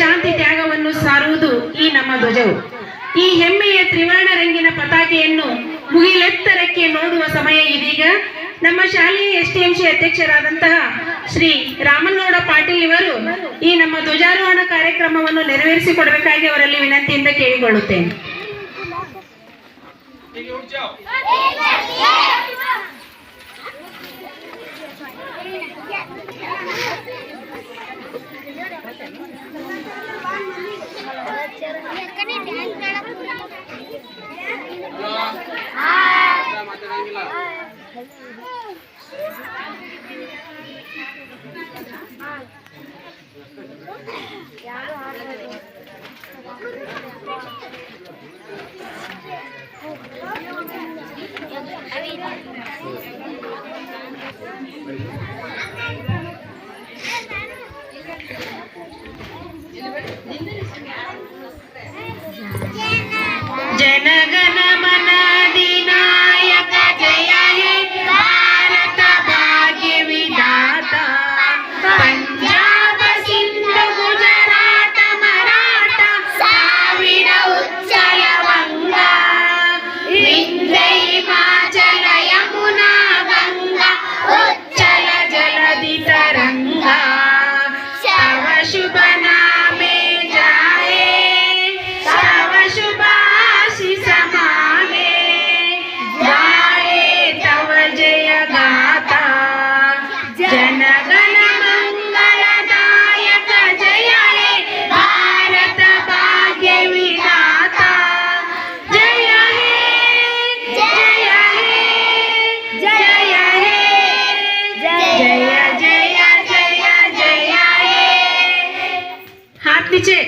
ಶಾಂತಿ ತ್ಯಾಗವನ್ನು ಸಾರುವುದು ಈ ನಮ್ಮ ಧ್ವಜವು. ಈ ಹೆಮ್ಮೆಯ ತ್ರಿವರ್ಣ ರಂಗಿನ ಪತಾಕೆಯನ್ನು ಮುಗಿಲೆತ್ತರಕ್ಕೆ ನೋಡುವ ಸಮಯ ಇದೀಗ. ನಮ್ಮ ಶಾಲೆಯ ಎಸ್ಟಿಎಂಸಿ ಅಧ್ಯಕ್ಷರಾದಂತಹ ಶ್ರೀ ರಾಮನಗೌಡ ಪಾಟೀಲ್ ಇವರು ಈ ನಮ್ಮ ಧ್ವಜಾರೋಹಣ ಕಾರ್ಯಕ್ರಮವನ್ನು ನೆರವೇರಿಸಿಕೊಡಬೇಕಾಗಿ ಅವರಲ್ಲಿ ವಿನಂತಿಯಿಂದ ಕೇಳಿಕೊಳ್ಳುತ್ತೇನೆ. ಜನಗಣ ಮನ ಅಧಿನಾಯಕ ಜಯ ಹೇ ಭಾರತ ಭಾಗ್ಯ ವಿಧಾತ. ಪಂಜಾಬ ಸಿಂಧು ಗುಜರಾಟ ಮರಾಠ ಸಾವಿರ ಉಚ್ಚಲ ವಂಗ. ವಿಂಧ್ಯ ಹಿಮಾಚಲ ಯಮುನಾ ಗಂಗಾ ಉಚ್ಚಲ ಜಲಧಿ ತರಂಗ. ತವ ಶುಭ ನಾಮೆ ಜಾಯೇ ತವ ಶುಭ ಆಶೀಷ ಮಾಂಗೆ. ಗಾಯೇ ತವ ಜಯ ಗಾತಾ ಜನಗಣ ಮಂಗಳದಾಯಕ ಜಯ ಹೇ ಭಾರತ ಭಾಗ್ಯ ವಿಧಾತ. ಜಯ ಹೇ ಜಯ ಹೇ ಜಯ ಹೇ ಜಯ ಜಯ ಜಯ ಜಯ ಹೇ. हाथ नीचे.